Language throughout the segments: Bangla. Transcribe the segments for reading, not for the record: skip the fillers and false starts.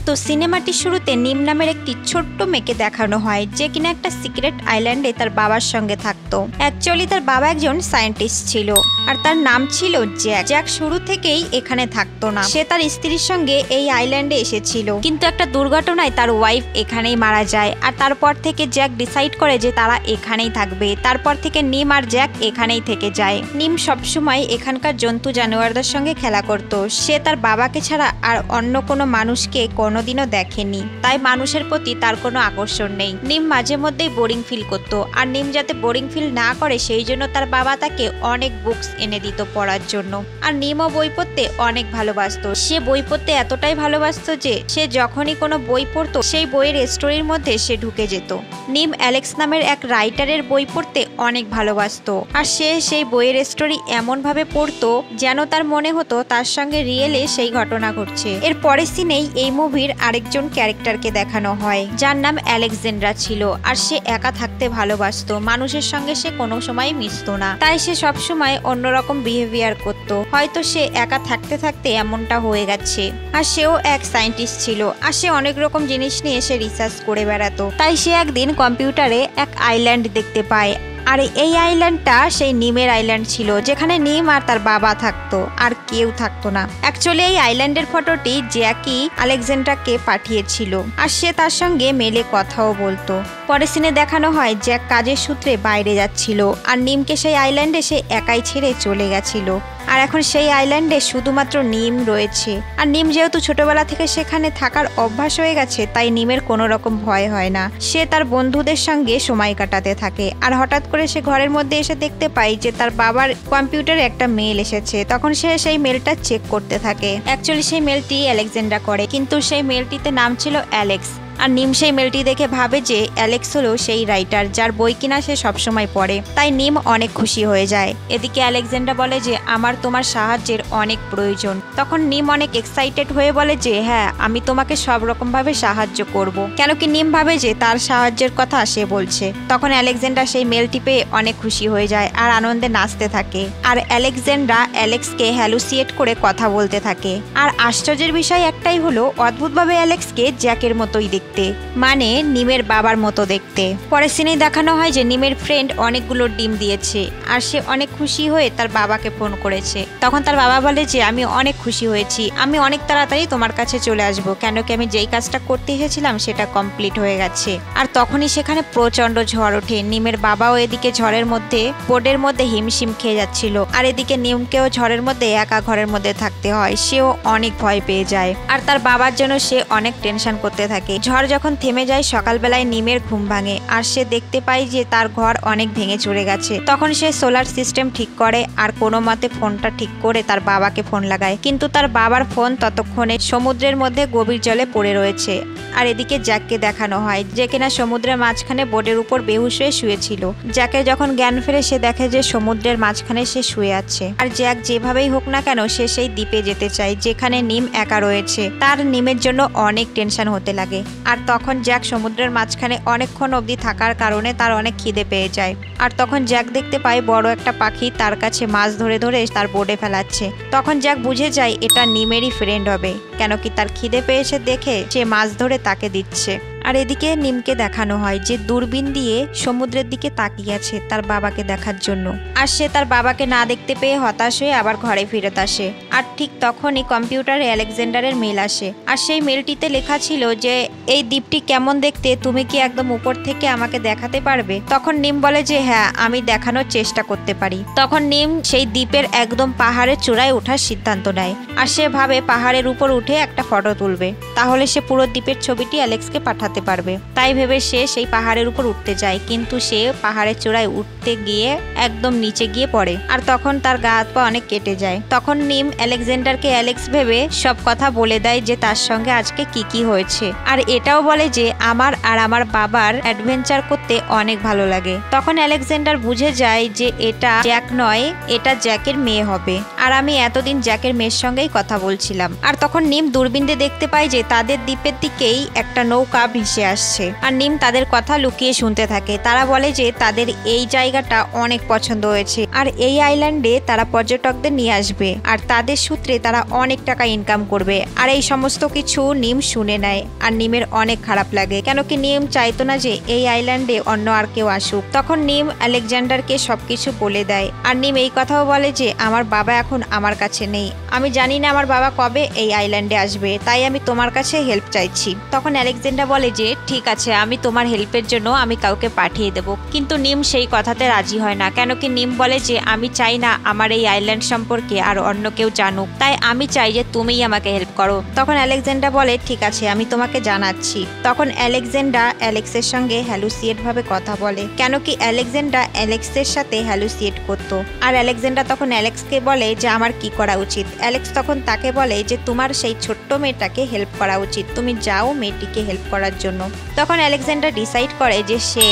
তো সিনেমাটির শুরুতে নিম নামের একটি ছোট্ট মেয়েকে দেখানো হয় যে কিনা একটা সিক্রেট আইল্যান্ডে তার বাবার সঙ্গে থাকতো। অ্যাকচুয়ালি তার বাবা একজন সায়েন্টিস্ট ছিল আর তার নাম ছিল জ্যাক। জ্যাক শুরু থেকেই এখানে থাকতো না, সে তার স্ত্রীর সঙ্গে এই আইল্যান্ডে এসেছিল, কিন্তু একটা দুর্ঘটনায় তার ওয়াইফ এখানেই মারা যায়। আর তারপর থেকে জ্যাক ডিসাইড করে যে তারা এখানেই থাকবে। তারপর থেকে নিম আর জ্যাক এখানেই থেকে যায়। নিম সবসময় এখানকার জন্তু জানোয়ারদের সঙ্গে খেলা করত। সে তার বাবাকে ছাড়া আর অন্য কোনো মানুষকে কোনোদিনও দেখেনি, তাই মানুষের প্রতি তার কোনো আকর্ষণ নেই। নিম মাঝে মধ্যেই বোরিং ফিল করতো, আর নিম যাতে বোরিং ফিল না করে সেই জন্য তার বাবা তাকে অনেক বুকস এনে দিত পড়ার জন্য। আর নিমও বই পড়তে অনেক ভালোবাসতো। সে বই পড়তে এতটাই ভালোবাসতো যে সে যখনই কোনো বই পড়তো সেই বইয়ের স্টোরির মধ্যে সে ঢুকে যেত। নিম অ্যালেক্স নামের এক রাইটারের বই পড়তে অনেক ভালোবাসতো, আর সে সেই বইয়ের স্টোরি এমনভাবে পড়তো যেন তার মনে হতো তার সঙ্গে রিয়েলে সেই ঘটনা ঘটছে। এর পরের সিনেই এই মুভির আরেকজন ক্যারেক্টারকে দেখানো হয় যার নাম অ্যালেকজান্ড্রা ছিল। আর সে একা থাকতে ভালোবাসতো, মানুষের সঙ্গে সে কোনো সময় মিশতো না, তাই সে সবসময় অন্যরকম বিহেভিয়ার করত। হয়তো সে একা থাকতে থাকতে এমনটা হয়ে গেছে। আর সেও এক সায়েন্টিস্ট ছিল, আর সে অনেক রকম জিনিস নিয়ে সে রিসার্চ করে বেড়াতো। তাই সে একদিন কম্পিউটারে এক আইল্যান্ড দেখতে পায়, আর এই আইল্যান্ডটা সেই নিমের আইল্যান্ড ছিল যেখানে নিম আর তার বাবা থাকতো, আর কেউ থাকতো না। অ্যাকচুয়ালি এই আইল্যান্ডের ফটোটি জ্যাকি আলেকজান্ড্রাকে পাঠিয়েছিল, আর সে তার সঙ্গে মেলে কথাও বলতো। পরের সিনে দেখানো হয় জ্যাক কাজের সূত্রে বাইরে যাচ্ছিল, আর নিমকে সেই আইল্যান্ডে সে একাই ছেড়ে চলে গেছিল। আর এখন সেই আইল্যান্ডে শুধুমাত্র নিম রয়েছে। আর নিম যেহেতু ছোটবেলা থেকে সেখানে থাকার অভ্যাস হয়ে গেছে, তাই নিমের কোনো রকম ভয় হয় না। সে তার বন্ধুদের সঙ্গে সময় কাটাতে থাকে। আর হঠাৎ করে সে ঘরের মধ্যে এসে দেখতে পায় যে তার বাবার কম্পিউটারে একটা মেল এসেছে। তখন সে সেই মেলটা চেক করতে থাকে। অ্যাকচুয়ালি সেই মেলটি অ্যালেকজান্ড্রা করে, কিন্তু সেই মেলটিতে নাম ছিল অ্যালেক্স। আর নিম সেই মেলটি দেখে ভাবে যে অ্যালেক্স হলো সেই রাইটার যার বই কিনা সে সবসময় পড়ে, তাই নিম অনেক খুশি হয়ে যায়। এদিকে অ্যালেকজান্ড্রা বলে যে আমার তোমার সাহায্যের অনেক প্রয়োজন। তখন নিম অনেক এক্সাইটেড হয়ে বলে যে হ্যাঁ, আমি তোমাকে সব রকম ভাবে সাহায্য করব। কেন কি নিম ভাবে যে তার সাহায্যের কথা সে বলছে। তখন অ্যালেকজান্ড্রা সেই মেলটি পেয়ে অনেক খুশি হয়ে যায় আর আনন্দে নাচতে থাকে। আর অ্যালেকজান্ড্রা অ্যালেক্সকে হ্যালুসিয়েট করে কথা বলতে থাকে। আর আশ্চর্যের বিষয় একটাই হলো, অদ্ভুতভাবে অ্যালেক্সকে জ্যাকের মতোই দেখতে, মানে নিমের বাবার মতো দেখতে। পরের সিনে দেখানো হয় যে নিমের ফ্রেন্ড অনেকগুলো ডিম দিয়েছে, আর সে অনেক খুশি হয়ে তার বাবাকে ফোন করেছে। তখন তার বাবা বলে যে আমি অনেক খুশি হয়েছি, আমি অনেক তাড়াতাড়ি তোমার কাছে চলে আসবো, কেন কি আমি যেই কাজটা করতে এসেছিলাম সেটা কমপ্লিট হয়ে গেছে। আর তখনই সেখানে প্রচন্ড ঝড় ওঠে। নিমের বাবাও এদিকে ঝড়ের মধ্যে বোর্ডের মধ্যে হিমশিম খেয়ে যাচ্ছিল, আর এদিকে নিমকেও ঝড়ের মধ্যে একা ঘরের মধ্যে থাকতে হয়। সেও অনেক ভয় পেয়ে যায়, আর তার বাবার জন্য সে অনেক টেনশন করতে থাকে। ঝড় যখন থেমে যায় সকালবেলায় নিমের ঘুম ভাঙে, আর সে দেখতে পায় যে তার ঘর অনেক ভেঙে চড়ে গেছে। তখন সে সোলার সিস্টেম ঠিক করে আর কোনো মতে ফোনটা ঠিক করে তার বাবাকে ফোন লাগায়, কিন্তু তার বাবার ফোন ততক্ষণে সমুদ্রের মধ্যে গভীর জলে পড়ে রয়েছে। আর এদিকে জ্যাককে দেখানো হয় যে কিনা সমুদ্রের মাঝখানে বোটের উপর বেহুশ হয়ে শুয়েছিল। জ্যাকের যখন জ্ঞান ফেরে সে দেখে যে সমুদ্রের মাঝখানে সে শুয়ে আছে। আর জ্যাক যেভাবেই হোক না কেন সে সেই দ্বীপে যেতে চায় যেখানে নিম একা রয়েছে। তার নিমের জন্য অনেক টেনশন হতে লাগে। আর তখন জ্যাক সমুদ্রের মাঝখানে অনেকক্ষণ অবধি থাকার কারণে তার অনেক খিদে পেয়ে যায়। আর তখন জ্যাক দেখতে পায় বড় একটা পাখি তার কাছে মাছ ধরে ধরে তার বোটে ফেলাচ্ছে। তখন জ্যাক বুঝে যায় এটা নিমেরই ফ্রেন্ড হবে, কেন কি তার খিদে পেয়েছে দেখে সে মাছ ধরে তাকে দিচ্ছে। আর এদিকে নিমকে দেখানো হয় যে দূরবীন দিয়ে সমুদ্রের দিকে তাকিয়ে আছে তার বাবাকে দেখার জন্য। আর সে তার বাবাকে না দেখতে পেয়ে হতাশ হয়ে আবার ঘরে ফিরত আসে। আর ঠিক তখনই কম্পিউটারে অ্যালেকজান্ডারের মেল আসে, আর সেই মেলটিতে লেখা ছিল যে এই দ্বীপটি কেমন দেখতে, তুমি কি একদম উপর থেকে আমাকে দেখাতে পারবে? তখন নিম বলে যে হ্যাঁ, আমি দেখানোর চেষ্টা করতে পারি। তখন নিম সেই দ্বীপের একদম পাহাড়ের চূড়ায় ওঠার সিদ্ধান্ত নেয়, আর সে ভাবে পাহাড়ের উপর উঠে একটা ফটো তুলবে, তাহলে সে পুরো দ্বীপের ছবিটি অ্যালেক্সকে পাঠাতে পারবে। তাই ভেবে সে সেই পাহাড়ের উপর উঠতে যায়, কিন্তু সে পাহাড়ের চূড়ায় উঠতে গিয়ে একদম নিচে গিয়ে পড়ে। আর তখন তার গা হাত পা অনেক কেটে যায়। তখন নিম অ্যালেকজান্ডারকে অ্যালেক্স ভেবে সব কথা বলে দেয় যে তার সঙ্গে আজকে কি কি হয়েছে। আর এটাও বলে যে আমার আর আমার বাবার অ্যাডভেঞ্চার করতে অনেক ভালো লাগে। তখন অ্যালেকজান্ডার বুঝে যায় যে এটা জ্যাক নয়, এটা জ্যাকের মেয়ে হবে, আর আমি এতদিন জ্যাকের মেয়ের সঙ্গেই কথা বলছিলাম। আর তখন নিম দূরবীন দিয়ে দেখতে পায় যে তাদের দ্বীপের দিকেই একটা নৌকা ভেসে আসছে। আর নিম তাদের কথা লুকিয়ে শুনতে থাকে। তারা বলে যে তাদের এই জায়গাটা অনেক পছন্দ হয়েছে আর এই আইল্যান্ডে তারা পর্যটকদের নিয়ে আসবে আর তাদের সূত্রে তারা অনেক টাকা ইনকাম করবে। আর এই সমস্ত কিছু নিম শুনে নেয় আর নিমের অনেক খারাপ লাগে, কেন কি নিম চাইতো না যে এই আইল্যান্ডে অন্য আর কেউ আসুক। তখন নিম আলেকজান্ডারকে সবকিছু বলে দেয় আর নিম এই কথাও বলে যে আমার বাবা এখন আমার কাছে নেই, আমি জানি না আমার বাবা কবে এই আইল্যান্ডে আসবে, তাই আমি তোমার কাছে হেল্প চাইছি। তখন আলেকজান্ডার বলে যে ঠিক আছে, আমি তোমার হেল্পের জন্য আমি কাউকে পাঠিয়ে দেব। কিন্তু নিম সেই কথাতে রাজি হয় না, কেন কি নিম বলে যে আমি চাই না আমার এই আইল্যান্ড সম্পর্কে আর অন্য কেউ জানুক, তাই আমি চাই যে তুমিই আমাকে হেল্প করো। তখন আলেকজান্ডার বলে ঠিক আছে, আমি তোমাকে জানাচ্ছি। তখন আলেকজান্ডার অ্যালেক্সের সঙ্গে হ্যালুসিয়েট ভাবে কথা বলে, কেন কি আলেকজান্ডার অ্যালেক্সের সাথে হ্যালুসিয়েট করতো। আর আলেকজান্ডার তখন অ্যালেক্সকে বলে যে আমার কি করা উচিত। অ্যালেক্স তখন তাকে বলে যে তোমার সেই ছোট্ট মেয়েটাকে হেল্প করা উচিত, তুমি যাও মেয়েটিকে হেল্প করার জন্য। তখন আলেকজান্ডার ডিসাইড করে যে সে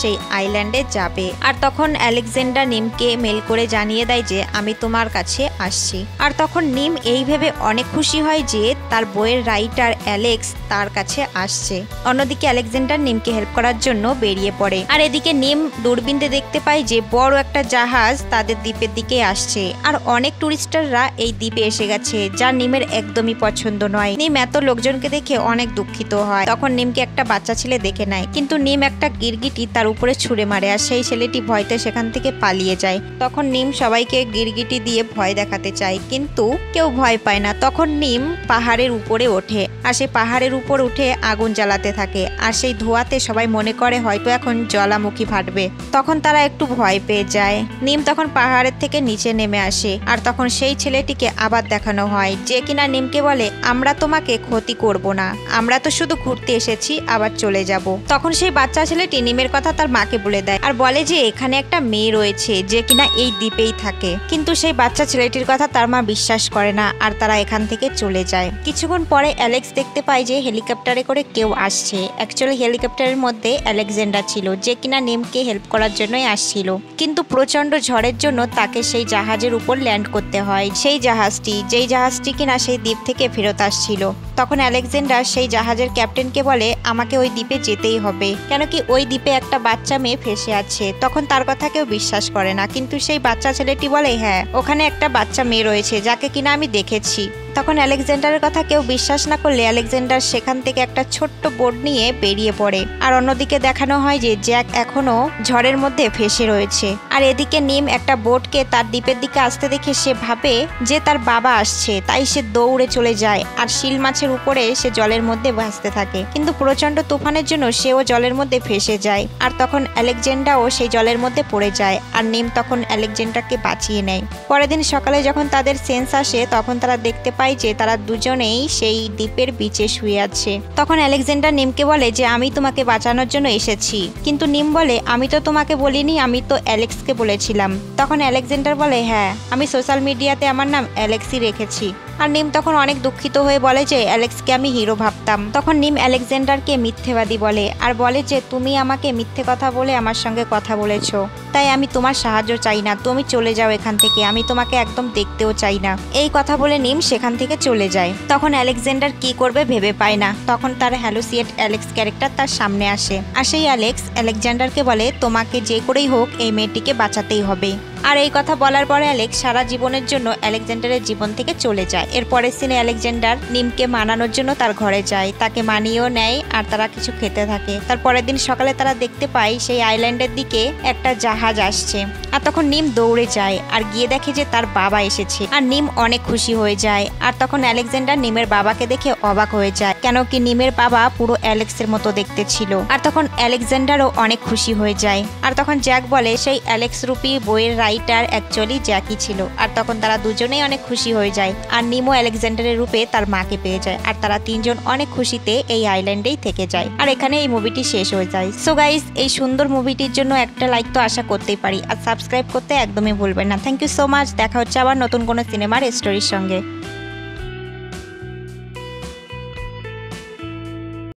সেই আইল্যান্ডে যাবে। আর তখন আলেকজান্ডার নিমকে মেল করে জানিয়ে দেয় যে আমি তোমার কাছে আসছি। আর তখন নিম এই ভেবে অনেক খুশি হয় যে তার বইয়ের রাইটার অ্যালেক্স তার কাছে আসছে। অন্যদিকে আলেকজান্ডার নিমকে হেল্প করার জন্য বেরিয়ে পড়ে। আর এদিকে নিম দূরবীনে দেখতে পায় যে বড় একটা জাহাজ তাদের দ্বীপের দিকে আসছে আর অনেক টুরিস্টাররা এই দ্বীপে এসে গেছে, যা নিমের একদমই পছন্দ নয়। নিম এত লোকজনকে দেখে অনেক দুঃখিত হয়। তখন নিমকে একটা বাচ্চা ছেলে দেখে নেয়, কিন্তু নিম একটা গিরগিটি তার উপরে ছুঁড়ে মারে আর সেই ছেলেটি ভয়তে সেখান থেকে পালিয়ে যায়। তখন নিম সবাইকে গিরগিটি দিয়ে ভয় দেখাতে চায়, কিন্তু কেউ ভয় পায় না। তখন নিম পাহাড়ের উপরে ওঠে আর সেই পাহাড়ের উপর উঠে আগুন জ্বালাতে থাকে আর সেই ধোঁয়াতে সবাই মনে করে হয়তো এখন জ্বালামুখী ফাটবে। তখন তারা একটু ভয় পেয়ে যায়। নিম তখন পাহাড়ের থেকে নিচে নেমে আসে আর তখন সেই ছেলেটিকে আবার দেখানো হয়, যে কিনা নিমকে বলে আমরা তোমাকে ক্ষতি করব না, আমরা তো শুধু ঘুরতে এসেছি, আবার চলে যাব। তখন সেই বাচ্চা ছেলেটি নিমের কথা তার মাকে বলে দেয় আর বলে যে এখানে একটা মেয়ে রয়েছে যে কিনা এই দ্বীপেই থাকে। কিন্তু সেই বাচ্চা ছেলেটির কথা তার মা বিশ্বাস করে না আর তারা এখান থেকে চলে যায়। কিছুক্ষণ পরে অ্যালেক্স দেখতে পায় যে হেলিকপ্টারে করে কেউ আসছে। অ্যাকচুয়ালি হেলিকপ্টারের মধ্যে আলেকজান্ডার ছিল, যে কিনা নিমকে হেল্প করার জন্যই আসছিল, কিন্তু প্রচন্ড ঝড়ের জন্য তাকে সেই জাহাজের উপর ল্যান্ড করতে হয়। সেই জাহাজটি কিনা সেই দ্বীপ থেকে ফেরত আসছিল। তখন আলেকজান্ডার সেই জাহাজের ক্যাপ্টেনকে বলে আমাকে ওই দ্বীপে যেতেই হবে, কেন কি ওই দ্বীপে একটা বাচ্চা মেয়ে ফেসে আছে। তখন তার কথা কেউ বিশ্বাস করে না, কিন্তু সেই বাচ্চা ছেলেটি বলে হ্যাঁ, ওখানে একটা বাচ্চা মেয়ে রয়েছে যাকে কিনা আমি দেখেছি। তখন আলেকজান্ডারের কথা কেউ বিশ্বাস না করলে আলেকজান্ডার সেখান থেকে একটা ছোট্ট বোট নিয়ে বেরিয়ে পড়ে। আর অন্যদিকে দেখানো হয় যে জ্যাক এখনো ঝড়ের মধ্যে ফেসে রয়েছে। আর এদিকে নিম একটা বোটকে তার দ্বীপের দিকে আসতে দেখে সে ভাবে যে তার বাবা আসছে, তাই সে দৌড়ে চলে যায় আর শিল মাছের উপরে সে জলের মধ্যে ভাসতে থাকে। কিন্তু প্রচন্ড তুফানের জন্য সেও জলের মধ্যে ফেসে যায় আর তখন আলেকজান্ডারও সেই জলের মধ্যে পড়ে যায় আর নিম তখন আলেকজান্ডারকে বাঁচিয়ে নেয়। পরের দিন সকালে যখন তাদের সেন্স আসে তখন তারা দেখতে পায় যে তারা দুজনেই সেই দ্বীপের বিচে শুয়ে আছে। তখন আলেকজান্ডার নিমকে বলে যে আমি তোমাকে বাঁচানোর জন্য এসেছি, কিন্তু নিম বলে আমি তো তোমাকে বলিনি, আমি তো অ্যালেক্সকে বলেছিলাম। তখন আলেকজান্ডার বলে হ্যাঁ, আমি সোশ্যাল মিডিয়াতে আমার নাম অ্যালেক্সই রেখেছি। আর নিম তখন অনেক দুঃখিত হয়ে বলে যে অ্যালেক্সকে আমি হিরো ভাবতাম। তখন নিম আলেকজান্ডারকে মিথ্যেবাদী বলে আর বলে যে তুমি আমাকে মিথ্যে কথা বলে আমার সঙ্গে কথা বলেছো, তাই আমি তোমার সাহায্য চাই না, তুমি চলে যাও এখান থেকে, আমি তোমাকে একদম দেখতেও চাই না। এই কথা বলে নিম সেখান থেকে চলে যায়। তখন আলেকজান্ডার কি করবে ভেবে পায় না। তখন তার হ্যালুসিয়েট অ্যালেক্স ক্যারেক্টার তার সামনে আসে আর সেই অ্যালেক্স আলেকজান্ডারকে বলে তোমাকে যে করেই হোক এই মেয়েটিকে বাঁচাতেই হবে। আর এই কথা বলার পরে অ্যালেক্স সারা জীবনের জন্য আলেকজান্ডারের জীবন থেকে চলে যায়। এরপরের সিনে আলেকজান্ডার নিমকে মানানোর জন্য তার ঘরে যায়, তাকে মানিয়েও নেয় আর তারা কিছু খেতে থাকে। তার পরের দিন সকালে তারা দেখতে পায় সেই আইল্যান্ডের দিকে একটা জাহাজ আসছে আর তখন নিম দৌড়ে যায় আর গিয়ে দেখে যে তার বাবা এসেছে আর নিম অনেক খুশি হয়ে যায়। আর তখন আলেকজান্ডার নিমের বাবাকে দেখে অবাক হয়ে যায়, কেন কি নিমের বাবা পুরো অ্যালেক্সের মতো দেখতে ছিল। আর তখন আলেকজান্ডারও অনেক খুশি হয়ে যায়। আর তখন জ্যাক বলে সেই অ্যালেক্স রূপী বইয়ের রাইটার অ্যাকচুয়ালি জ্যাকই ছিল। আর তখন তারা দুজনেই অনেক খুশি হয়ে যায় আর নিমও আলেকজান্ডারের রূপে তার মাকে পেয়ে যায় আর তারা তিনজন অনেক খুশিতে এই আইল্যান্ডেই থেকে যায়। আর এখানে এই মুভিটি শেষ হয়ে যায়। সো গাইস, এই সুন্দর মুভিটির জন্য একটা লাইক তো আশা করতেই পারি আর সাবস্ক্রাইব করতে একদমই ভুলবেন না। Thank you so much. দেখা হচ্ছে আবার নতুন কোনো সিনেমার স্টোরির সঙ্গে।